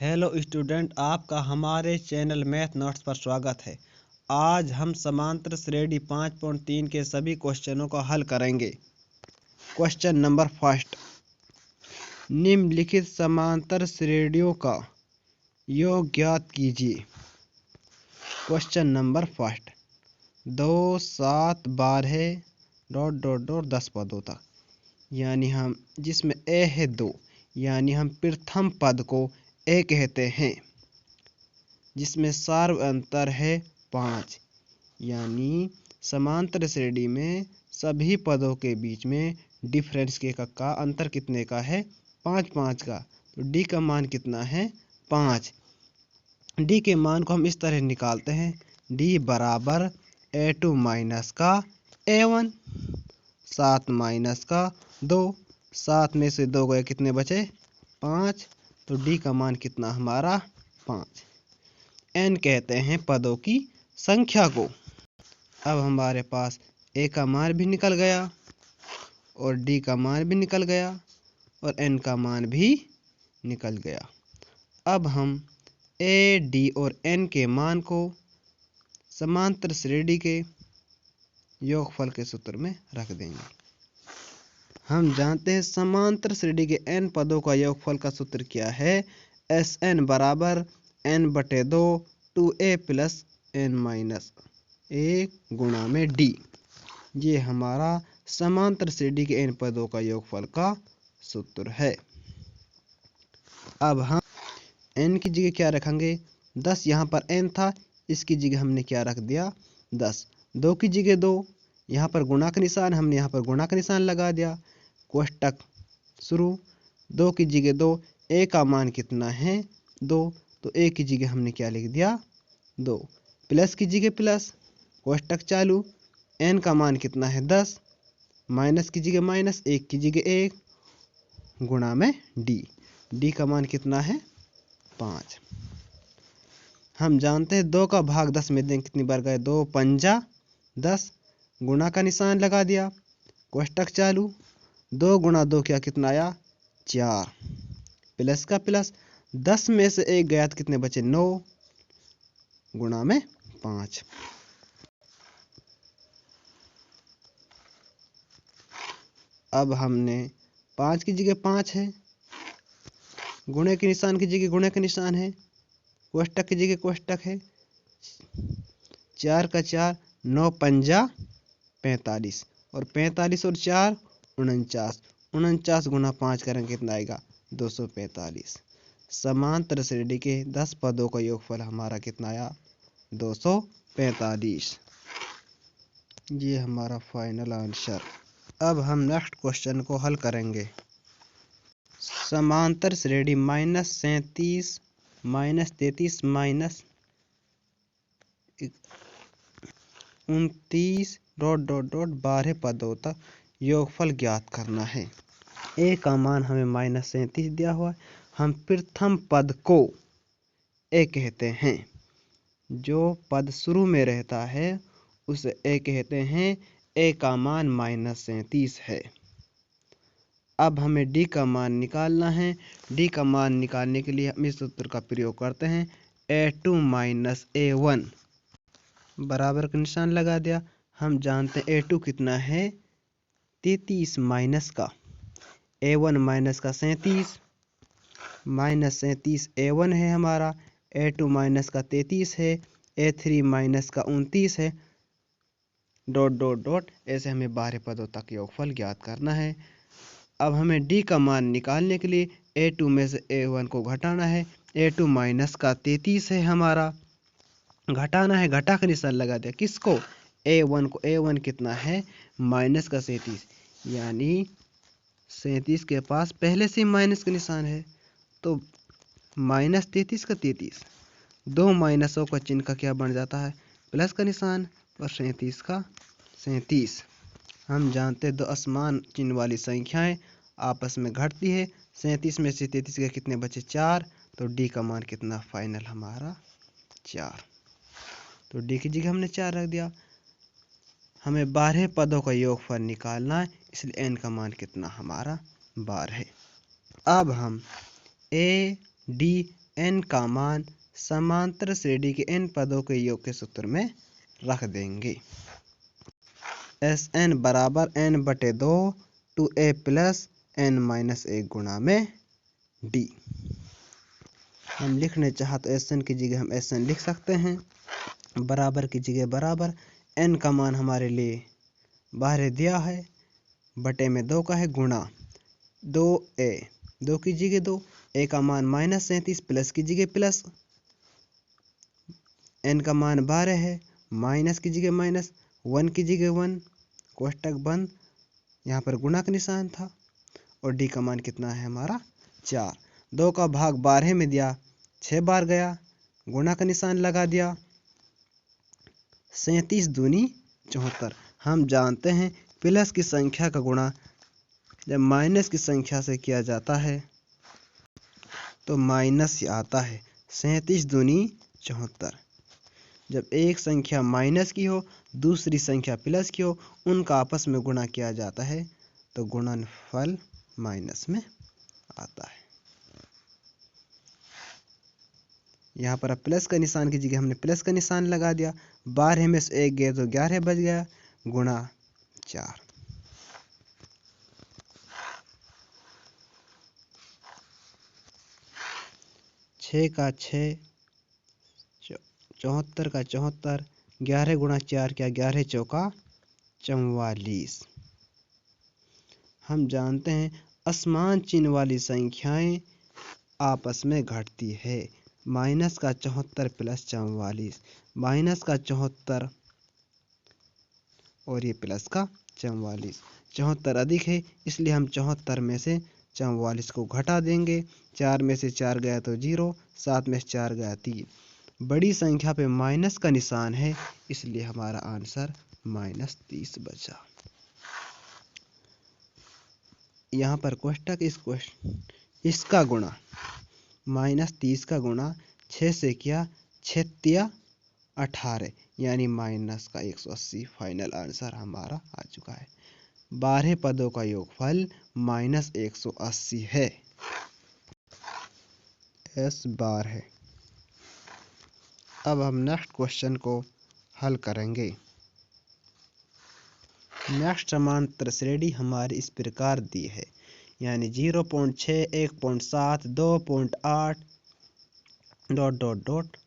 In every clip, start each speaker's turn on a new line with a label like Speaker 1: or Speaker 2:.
Speaker 1: Hello student, आपका हमारे channel math notes पर स्वागत है। आज हम समांतर श्रेणी 5.3 के सभी क्वेश्चनों का हल करेंगे। क्वेश्चन नंबर फर्स्ट, निम्नलिखित समांतर श्रेणियों का योग ज्ञात कीजिए। क्वेश्चन नंबर फर्स्ट, 2 7 12 ... 10 पदों तक, यानी हम जिसमें ए है 2, यानी हम प्रथम पद को ए कहते हैं। जिसमें सार्व अंतर है 5, यानी समांतर श्रेणी में सभी पदों के बीच में डिफरेंस के का अंतर कितने का है? 5 का। तो डी का मान कितना है? 5। डी के मान को हम इस तरह निकालते हैं, डी बराबर a2 माइनस का a1, 7 माइनस का 2, 7 में से 2 गए, कितने बचे? 5। तो डी का मान कितना हमारा? 5। n कहते हैं पदों की संख्या को। अब हमारे पास a का मान भी निकल गया और d का मान भी निकल गया और n का मान भी निकल गया। अब हम a, d और n के मान को समांतर श्रेणी के योगफल के सूत्र में रख देंगे। हम जानते हैं समांतर श्रेणी के n पदों का योगफल का सूत्र क्या है? Sn बराबर n/2 2a plus n minus 1 गुणा में d। ये हमारा समांतर श्रेणी के n पदों का योगफल का सूत्र है। अब हम n की जगह क्या रखेंगे? 10। यहाँ पर n था, इसकी जगह हमने क्या रख दिया? 10। 2 की जगह 2, यहाँ पर गुणा का निशान, हमने यहाँ पर गुणा का निशान लगा दिया। कोष्टक शुरू, 2 की जगह 2, a का मान कितना है? 2, तो a की जगह हमने क्या लिख दिया? 2। प्लस की जगह प्लस, कोष्टक चालू, n का मान कितना है? 10, माइनस की जगह माइनस, 1 की जगह 1 गुणा में d का मान कितना है? 5। हम जानते हैं 2 का भाग 10 में दें, कितनी बार गए? 2 पंजा 10, गुणा का निशान लगा दिया, कोष्टक चालू, 2 गुणा 2 क्या, कितना आया? 4, प्लस का प्लस, 10 में से 1 गया तो कितने बचे? 9 गुणा में 5। अब हमने 5 की जगह 5 है, गुणे के निशान की जगह गुणे का निशान है, कोष्टक की जगह कोष्टक है, 4 का 4, 9 पंजा 45 और 45 और 4 49, 49 गुणा 5 करेंगे, कितना आएगा? 245। समांतर श्रेणी के 10 पदों का योगफल हमारा कितना आया? 245। ये हमारा फाइनल आंसर। अब हम नेक्स्ट क्वेश्चन को हल करेंगे। समांतर श्रेणी -37 -33 -29 ... 12 पदों तक योगफल ज्ञात करना है। a का मान हमें -37 दिया हुआ है। हम प्रथम पद को a कहते हैं। जो पद शुरू में रहता है उसे a कहते हैं। a का मान -37 है। अब हमें d का मान निकालना है। d का मान निकालने के लिए हम इस सूत्र का प्रयोग करते हैं, a2 माइनस a1 बराबर का निशान लगा दिया। हम जानते हैं a2 कितना है? 33 माइनस का a1 माइनस का 37, माइनस 37 a1 है हमारा, a2 माइनस का 33 है, a3 माइनस का 29 है, ... ऐसे हमें 12 पदों तक योगफल ज्ञात करना है। अब हमें d का मान निकालने के लिए a2 में से a1 को घटाना है। a2 माइनस का 33 है हमारा, घटाना है, घटा का निशान लगा दिया। किसको? a1 को। a1 कितना है? माइनस का 37, यानी 37 के पास पहले से माइनस का निशान है, तो -33 का 33, 2 माइनसों का चिन्ह का क्या बन जाता है? प्लस का निशान, और 37 का 37। हम जानते हैं 2 असमान चिन्ह वाली संख्याएं आपस में घटती है। 37 में से 33 के कितने बचे? 4। तो डी का मान कितना फाइनल हमारा? 4। तो डी की जगह हमने 4 रख दिया। हमें 12 पदों का योगफल निकालना है, इसलिए n का मान कितना हमारा? 12 है। अब हम a, d n का मान समांतर श्रेणी के n पदों के योग के सूत्र में रख देंगे। Sn बराबर n/2 2a प्लस n-1 गुणा में d। हम लिखने चाह तो Sn की जगह हम Sn लिख सकते हैं, बराबर की जगह बराबर, n का मान हमारे लिए बाहर दिया है, बटे में 2 का है, गुणा 2a, 2 की जगह 2, a का मान -37 प्लस की जगह प्लस, n का मान 12 है, माइनस की जगह माइनस, 1 की जगह 1, कोष्टक बंद, यहाँ पर गुणा का निशान था, और d का मान कितना है हमारा 4। 2 का भाग 12 में दिया, 6 बार गया, गुणा का निशान लगा दिया, 37 दूनी 74। हम जानते हैं प्लस की संख्या का गुणा जब माइनस की संख्या से किया जाता है तो माइनस ही आता है। 37 दूनी 74। जब एक संख्या माइनस की हो, दूसरी संख्या प्लस की हो, उनका आपस में गुणा किया जाता है तो गुणनफल माइनस में आता है। यहाँ पर प्लस का निशान की जगह हमने प्लस का निशान लगा दिया, 12 में से 1 गया तो 11 बच गया, गुणा 4। छः का 6, 74 का 74, 11 गुणा 4 क्या, 11 चौका 44। हम जानते हैं असमान चिन्ह वाली संख्याएं आपस में घटती है। माइनस का 74 प्लस 44, माइनस का 74 और ये प्लस का 44, 74 अधिक है इसलिए हम 74 में से 44 को घटा देंगे। 4 में से 4 गया तो 0, 7 में से 4 गया 3। बड़ी संख्या पे माइनस का निशान है इसलिए हमारा आंसर -30 बचा। यहाँ पर कोष्टक इसका गुणा -30 का गुणा 6 से किया, 6 18 यानी माइनस का 180। फाइनल आंसर हमारा आ चुका है। 12 पदों का योगफल -180 है। S बार है। अब हम नेक्स्ट क्वेश्चन को हल करेंगे। नेक्स्ट समांतर श्रेणी हमारी इस प्रकार दी है, यानी 0.6, 1.7, 2.8 ...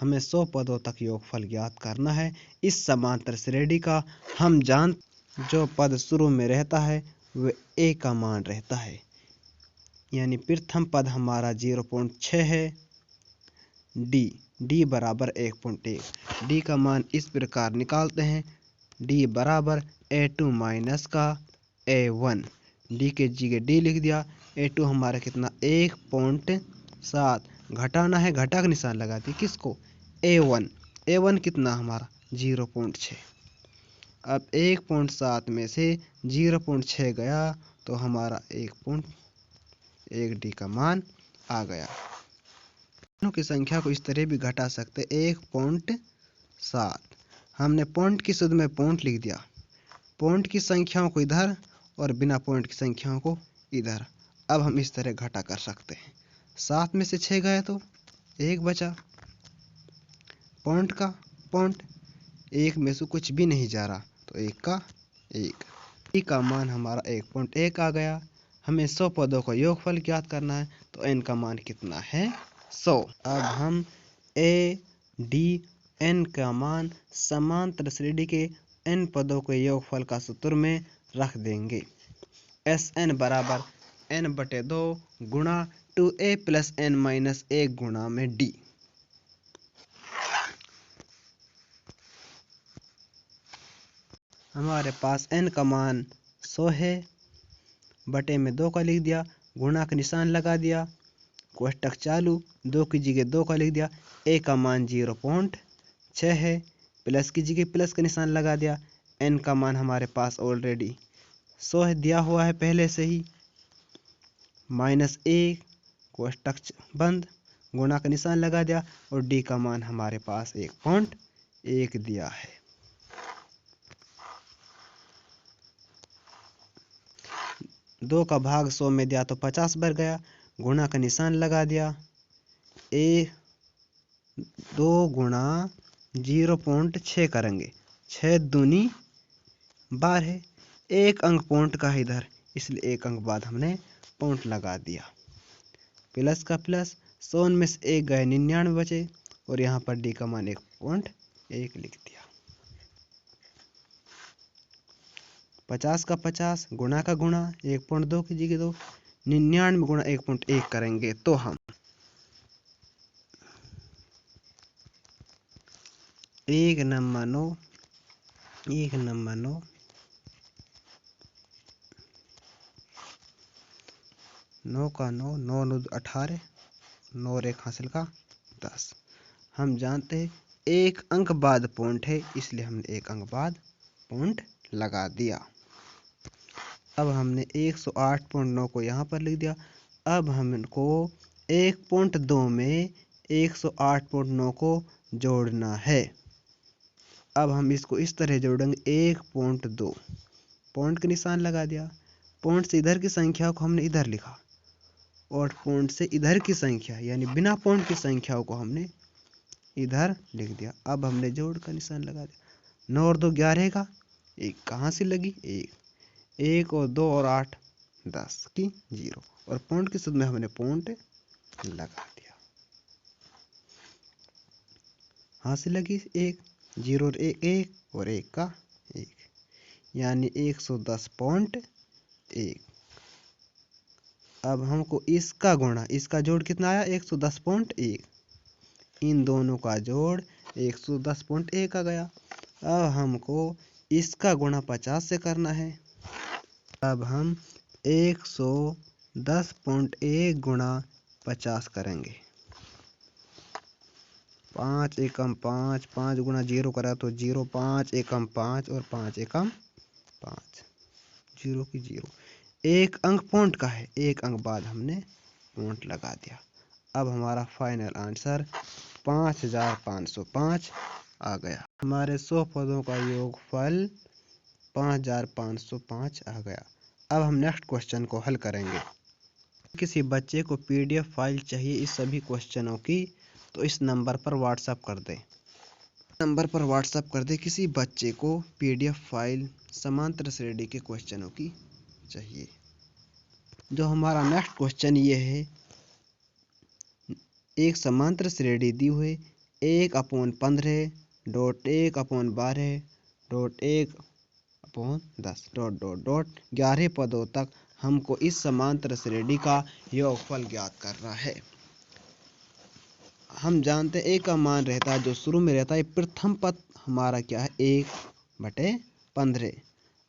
Speaker 1: हमें 100 पदों तक योगफल ज्ञात करना है इस समांतर श्रेणी का। हम जो पद शुरू में रहता है वह a का मान रहता है, यानी प्रथम पद हमारा 0.6 है, d बराबर 1.1। d का मान इस प्रकार निकालते हैं, d बराबर a2 माइनस का a1। d के जगह d लिख दिया, a2 हमारा कितना 1.7, घटाना है, घटा का निशान लगा दिया, किसको, a1 कितना हमारा 0.6। अब 1.7 में से 0.6 गया तो हमारा 1.1 d का मान आ गया। की संख्या को इस तरह भी घटा सकते, 1.7, हमने पॉइंट की शुद्ध में पॉइंट लिख दिया, पॉइंट की संख्याओं को इधर और बिना पॉइंट की संख्याओं को इधर। अब हम इस तरह घटा कर सकते हैं, 7 में से 6 गया तो 1 बचा, पॉइंट का पॉइंट, 1 में से कुछ भी नहीं जा रहा तो 1 का 1। d का मान हमारा 1.1 आ गया। हमें 100 पदों का योगफल ज्ञात करना है तो n का मान कितना है, 100। अब हम a, d, n का मान समांतर श्रेणी के n पदों के योगफल का सूत्र में रख देंगे। Sn बराबर n/2 गुणा 2a प्लस n-1 गुणा में d। हमारे पास n का मान 100 है, बटे में 2 का लिख दिया, गुणा का निशान लगा दिया, कोष्टक चालू, 2 की जगह 2 का लिख दिया, a का मान 0.6 है, प्लस की जगह प्लस का निशान लगा दिया, n का मान हमारे पास ऑलरेडी 100 दिया हुआ है पहले से ही, -1, कोष्टक बंद, गुणा का निशान लगा दिया, और d का मान हमारे पास 1.1 दिया है। दो का भाग 100 में दिया तो 50 बार गया, गुणा का निशान लगा दिया, 2 गुणा 0.6 करेंगे। 6 दूनी 12, एक अंक पॉइंट का है इधर, इसलिए एक अंक बाद हमने पॉइंट लगा दिया। प्लस का प्लस, 100 में से 1 गए 99 बचे, और यहाँ पर डी का मान 1.1 लिख दिया। 50 का 50, गुणा का गुणा, 1.2 की जगह 2, 99 गुणा 1.1 करेंगे तो हम 1 नंबर 9, 1 नंबर 9, 9 का 9, 9 9 18, 9 रेख हासिल का 10। हम जानते हैं एक अंक बाद पॉइंट है, इसलिए हमने एक अंक बाद पॉइंट लगा दिया। अब हमने 108.9 को यहाँ पर लिख दिया। अब हमको 1.2 में 108.9 को जोड़ना है। अब हम इसको इस तरह जोड़ेंगे, 1.2, पॉइंट का निशान लगा दिया। पॉइंट से इधर की संख्या को हमने इधर लिखा, और पॉइंट से इधर की संख्या यानी बिना पॉइंट की संख्याओं को हमने इधर लिख दिया। अब हमने जोड़ का निशान लगा दिया। 9 और 2 11 का, 1 कहाँ से लगी, 1 और 2 और 8 10 की 0, और पॉइंट के सूत्र में हमने पॉइंट लगा दिया। हाँ से लगी 1, 0 और 1 1, और 1 का 1, यानी 110.1। अब हमको इसका गुणा, इसका जोड़ कितना आया, 110.1, इन दोनों का जोड़ 110.1 आ गया। अब हमको इसका गुणा 50 से करना है। अब हम 110.1 गुणा 50 करेंगे। 5 एकम 5, 5 गुणा 0 करा तो 0, 5 एकम 5 और 5 एकम 5, 0 की 0। एक अंक पॉइंट का है, एक अंक बाद हमने पॉइंट लगा दिया। अब हमारा फाइनल आंसर 5505 आ गया। हमारे 100 पदों का योगफल 5505 आ गया। अब हम नेक्स्ट क्वेश्चन को हल करेंगे। किसी बच्चे को पीडीएफ फाइल चाहिए इस सभी क्वेश्चनों की, तो इस नंबर पर व्हाट्सएप कर दें। किसी बच्चे को पीडीएफ फाइल समांतर श्रेणी के क्वेश्चनों की चाहिए। जो हमारा नेक्स्ट क्वेश्चन ये है, एक समांतर श्रेणी दी हुई 1/12.1/1/10 11 पदों तक हमको इस समांतर श्रेणी का योगफल ज्ञात करना है। हम जानते हैं ए का मान रहता है जो शुरू में रहता है, प्रथम पद हमारा क्या है, 1/15।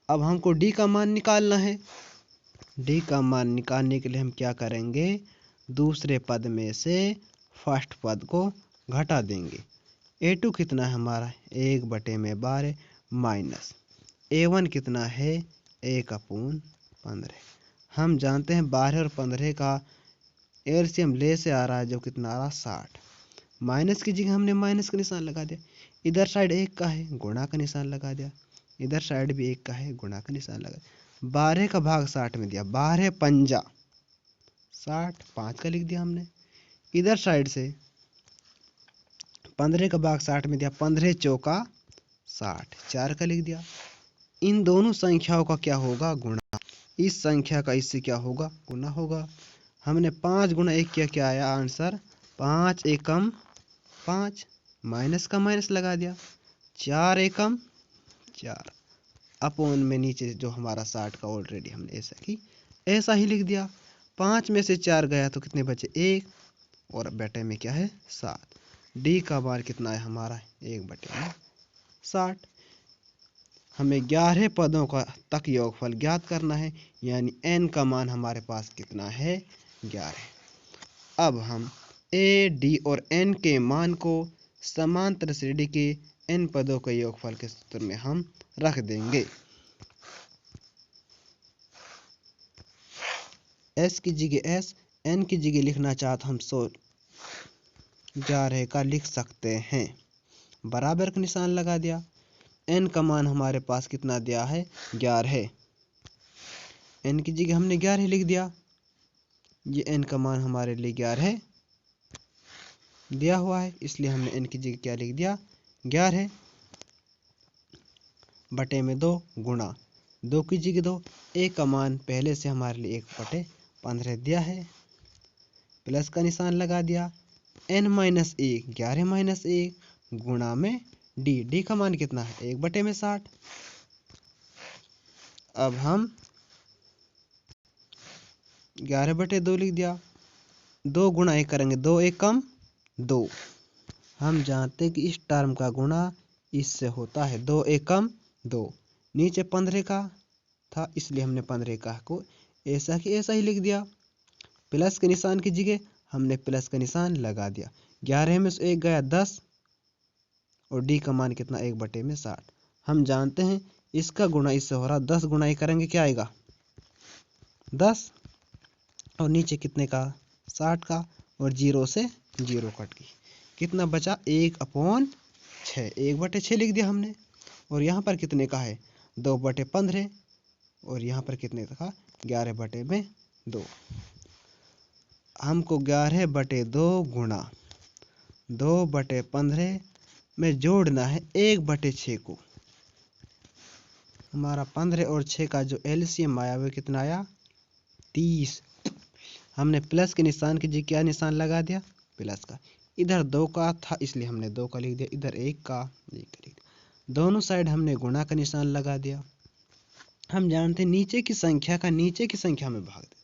Speaker 1: अब हमको डी का मान निकालना है। डी का मान निकालने के लिए हम क्या करेंगे, दूसरे पद में से फर्स्ट पद को घटा देंगे। A2 कितना है हमारा, 1/12 माइनस A1 कितना है, 1/15। हम जानते हैं 12 और 15 का एलसीएम ले से आ रहा है, जो कितना आ रहा, 60। माइनस की जगह हमने माइनस का निशान लगा दिया। इधर साइड 1 का है, गुणा का निशान लगा दिया। इधर साइड भी 1 का है, गुणा का निशान लगा दिया। 12 का भाग 60 में दिया, 12 पंजा 60, 5 का लिख दिया हमने। इधर साइड से 15 का भाग 60 में दिया, 15 चौका 60, 4 का लिख दिया। इन दोनों संख्याओं का क्या होगा, गुणा। इस संख्या का इससे क्या होगा, गुणा होगा। हमने 5 गुणा 1 किया, क्या आया आंसर, 5 एकम 5, माइनस का माइनस लगा दिया, 4 एकम 4, अपोन में नीचे जो हमारा 60 का ऑलरेडी हमने ऐसा ही लिख दिया। 5 में से 4 गया तो कितने बचे, 1, और बटे में क्या है, 7। डी का मान कितना है हमारा, 1/60। हमें 11 पदों का तक योगफल ज्ञात करना है, यानी n का मान हमारे पास कितना है, 11। अब हम a, d और n के मान को समांतर श्रेणी के n पदों के योगफल के सूत्र में हम रख देंगे। s की जगह s, n की जगह लिखना चाहता हम 11 का लिख सकते हैं। बराबर का निशान लगा दिया। n का मान हमारे पास कितना दिया है, 11। n की जगह हमने 11 लिख दिया। ये n का मान हमारे लिए 11 है। दिया हुआ है, इसलिए हमने n की जगह क्या लिख दिया 11 बटे में 2 गुणा 2 की जगह 2, a का मान पहले से हमारे लिए 1/15 दिया है, प्लस का निशान लगा दिया। n माइनस 1 11 माइनस 1 गुणा में d का मान कितना है 1/60। अब हम 11/2 लिख दिया, 2 गुणा 1 करेंगे 2 1 कम 2। हम जानते हैं कि इस टर्म का गुणा इससे होता है 2 1 कम 2। नीचे 15 का था इसलिए हमने 15 का को ऐसा कि ऐसा ही लिख दिया। प्लस के निशान की जगह हमने प्लस का निशान लगा दिया। 11 में से 1 गया 10 और d का मान कितना 1/60। हम जानते हैं इसका गुणा इससे हो रहा 10 गुणा 1 करेंगे क्या आएगा 10 और नीचे कितने का 60 का और 0 से 0 कट गई, कितना बचा 1/6 1/6 लिख दिया हमने। और यहाँ पर कितने का है 2/15 और यहाँ पर कितने का 11/2। हमको 11/2 गुणा 2/15 में जोड़ना है 1/6 को। हमारा 15 और 6 का जो एलसीएम आया वो कितना आया 30। हमने प्लस के निशान की जगह क्या निशान लगा दिया प्लस का। इधर 2 का था इसलिए हमने 2 का लिख दिया, इधर 1 का लिख दिया। दोनों साइड हमने गुणा का निशान लगा दिया। हम जानते हैं नीचे की संख्या का नीचे की संख्या में भाग दे।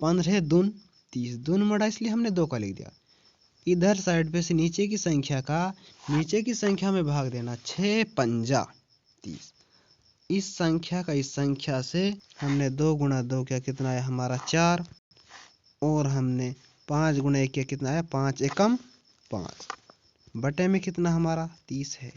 Speaker 1: 15 दून 30 दून मड़ा इसलिए हमने 2 का लिख दिया। इधर साइड पे से नीचे की संख्या का नीचे की संख्या में भाग देना 6 पंजा 30। इस संख्या का इस संख्या से हमने 2 गुणा 2 किया कितना आया हमारा 4 और हमने 5 गुणा 1 किया कितना आया 5 एकम 5 बटे में कितना हमारा 30 है।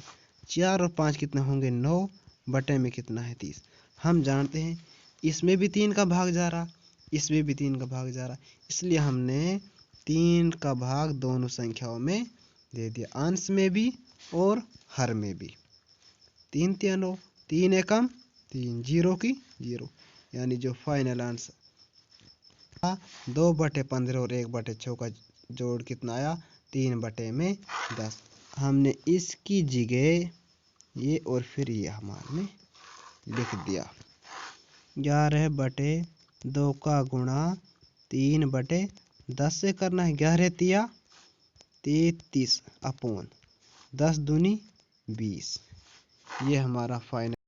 Speaker 1: 4 और 5 कितने होंगे 9 बटे में कितना है 30। हम जानते हैं इसमें भी 3 का भाग जा रहा इसमें भी 3 का भाग जा रहा, इसलिए हमने 3 का भाग दोनों संख्याओं में दे दिया, अंश में भी और हर में भी। 3 3 9 3 एकम 3 0 की 0, यानी जो फाइनल आंसर 2/15 और 1/6 का जोड़ कितना आया 3/10। हमने इसकी जगह ये और फिर ये हमारे में लिख दिया। 11/2 का गुणा 3/10 से करना है। 11 तिया 33 अपॉन 10 दूनी 20। ये हमारा फाइनल